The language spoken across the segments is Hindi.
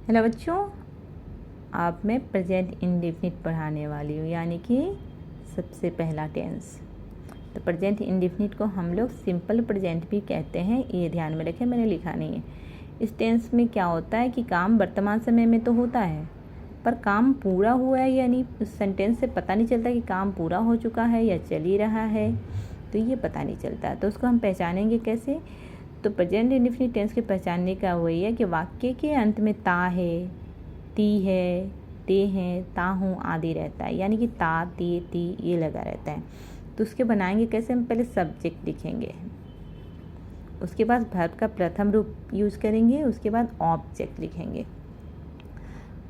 हेलो बच्चों, आप मैं प्रेजेंट इंडेफिनिट पढ़ाने वाली हूँ, यानी कि सबसे पहला टेंस। तो प्रेजेंट इंडेफिनिट को हम लोग सिंपल प्रेजेंट भी कहते हैं, ये ध्यान में रखें, मैंने लिखा नहीं है। इस टेंस में क्या होता है कि काम वर्तमान समय में तो होता है, पर काम पूरा हुआ है या नहीं, उस सेंटेंस से पता नहीं चलता कि काम पूरा हो चुका है या चल ही रहा है, तो ये पता नहीं चलता। तो उसको हम पहचानेंगे कैसे? तो प्रेजेंट इंडेफिनिट टेंस के पहचानने का वही है कि वाक्य के अंत में ता है, ती है, ते हैं, ता हूँ आदि रहता है, यानी कि ता, ते, ती ये लगा रहता है। तो उसके बनाएंगे कैसे? हम पहले सब्जेक्ट लिखेंगे, उसके बाद वर्ब का प्रथम रूप यूज करेंगे, उसके बाद ऑब्जेक्ट लिखेंगे।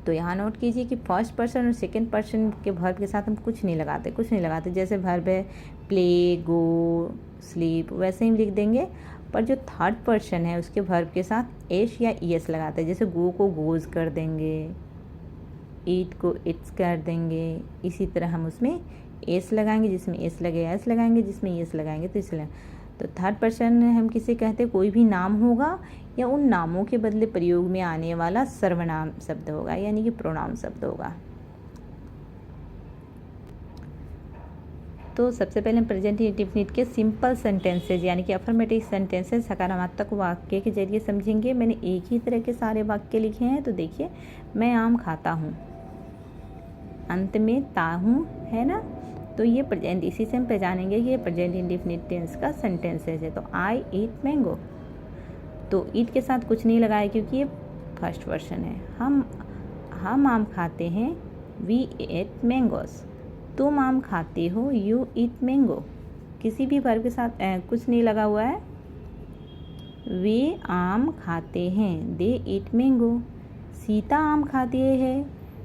तो यहाँ नोट कीजिए कि फर्स्ट पर्सन और सेकंड पर्सन के वर्ब के साथ हम कुछ नहीं लगाते। जैसे वर्ब है प्ले, गो, स्लीप, वैसे ही लिख देंगे। पर जो थर्ड पर्सन है उसके वर्ब के साथ एश या ईएस लगाते हैं। जैसे गो को गोज कर देंगे, ईट को इट्स कर देंगे। इसी तरह हम उसमें एस लगाएंगे, जिसमें एस लगे एस लगाएंगे, जिसमें एस लगाएंगे तो इसलिए। तो थर्ड पर्सन हम किसे कहते हैं? कोई भी नाम होगा या उन नामों के बदले प्रयोग में आने वाला सर्वनाम शब्द होगा, यानी कि प्रोनाउन शब्द होगा। तो सबसे पहले हम प्रेजेंट इंडेफिनिट के सिंपल सेंटेंसेज यानी कि अफर्मेटिव सेंटेंसेज सकारात्मक वाक्य के जरिए समझेंगे। मैंने एक ही तरह के सारे वाक्य लिखे हैं। तो देखिए, मैं आम खाता हूँ, अंत में ता हूँ है ना, तो ये प्रेजेंट, इसी से हम पहचानेंगे कि ये प्रेजेंट इंडेफिनिट टेंस का सेंटेंसेज है। तो आई ईट मैंगो, तो ईट के साथ कुछ नहीं लगाया क्योंकि ये फर्स्ट पर्सन है। हम आम खाते हैं, वी एट मैंगोस। तुम आम खाते हो, यू ईट मैंगो। किसी भी वर्ब के साथ कुछ नहीं लगा हुआ है। वे आम खाते हैं, दे ईट मैंगो। सीता आम खाती है,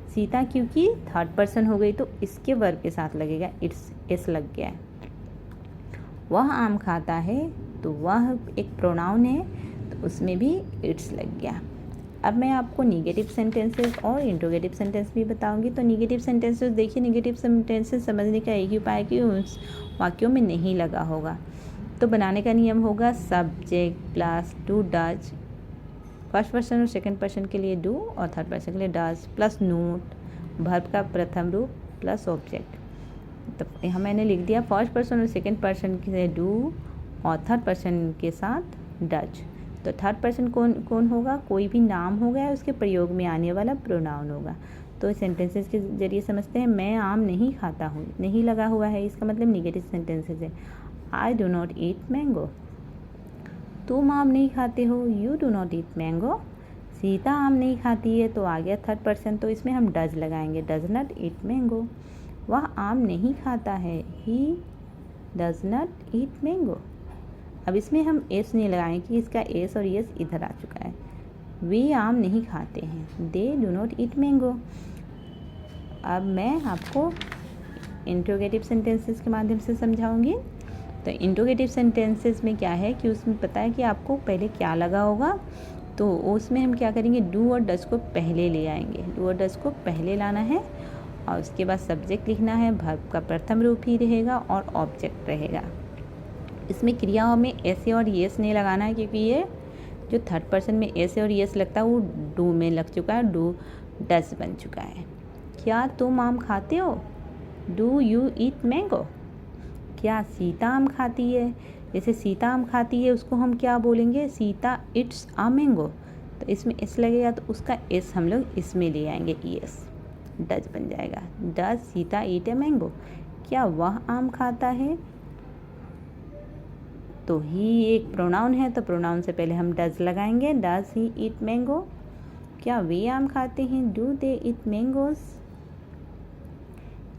सीता क्योंकि थर्ड पर्सन हो गई तो इसके वर्ब के साथ लगेगा इट्स, एस लग गया है। वह आम खाता है, तो वह एक प्रोनाउन है, तो उसमें भी इट्स लग गया। अब मैं आपको निगेटिव सेंटेंसेस और इंट्रोगेटिव सेंटेंस भी बताऊंगी। तो निगेटिव सेंटेंसेस देखिए, निगेटिव सेंटेंसेस समझने का एक ही उपाय है कि उस वाक्यों में नहीं लगा होगा। तो बनाने का नियम होगा subject plus do does, first person और सेकंड पर्सन के लिए डू और थर्ड पर्सन के लिए डज, प्लस नोट, वर्ब का प्रथम रूप प्लस ऑब्जेक्ट। तो यहाँ मैंने लिख दिया फर्स्ट पर्सन और सेकंड पर्सन के लिए डू और थर्ड पर्सन के साथ डज। तो थर्ड पर्सन कौन होगा? कोई भी नाम होगा या उसके प्रयोग में आने वाला प्रोनाउन होगा। तो सेंटेंसेस के जरिए समझते हैं। मैं आम नहीं खाता हूँ, नहीं लगा हुआ है, इसका मतलब निगेटिव सेंटेंसेस है। I do not eat mango. तुम आम नहीं खाते हो, you do not eat mango. Sita आम नहीं खाती है, तो आ गया थर्ड पर्सन, तो इसमें हम डज लगाएंगे, डज नॉट ईट मैंगो। वह आम नहीं खाता है, he does not eat mango. अब इसमें हम एस नहीं लगाएंगे कि इसका एस और यस इधर आ चुका है। वे आम नहीं खाते हैं, they do not eat mango. अब मैं आपको इंट्रोगेटिव सेंटेंसेस के माध्यम से समझाऊंगी। तो इंट्रोगेटिव सेंटेंसेस में क्या है कि उसमें पता है कि आपको पहले क्या लगा होगा। तो उसमें हम क्या करेंगे, डू और डज को पहले ले आएंगे, डू और डज को पहले लाना है और उसके बाद सब्जेक्ट लिखना है, वर्ब का प्रथम रूप ही रहेगा और ऑब्जेक्ट रहेगा। इसमें क्रियाओं में ऐसे और येस नहीं लगाना है, क्योंकि ये जो थर्ड पर्सन में ऐसे और येस लगता है वो डू में लग चुका है, डू डज बन चुका है। क्या तुम आम खाते हो? Do you eat mango. क्या सीता आम खाती है? जैसे सीता आम खाती है उसको हम क्या बोलेंगे? Sita it's a mango. तो इसमें एस लगेगा तो उसका एस हम लोग इसमें ले आएंगे, ईएस, डज बन जाएगा। Does Sita eat a mango. क्या वह आम खाता है? तो ही एक प्रोनाउन है, तो प्रोनाउन से पहले हम डज लगाएंगे, डज ही ईट मैंगो। क्या वे आम खाते हैं? Do they eat mangoes.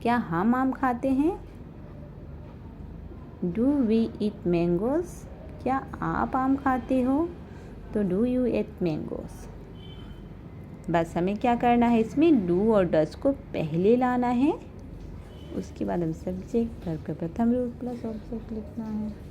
क्या हम आम खाते हैं? Do we eat mangoes. क्या आप आम खाते हो? तो डू यू ईट मैंगोज। बस हमें क्या करना है, इसमें डू और डज को पहले लाना है, उसके बाद हम सब्जेक्ट, वर्ब का प्रथम रूप प्लस ऑब्जेक्ट लिखना है।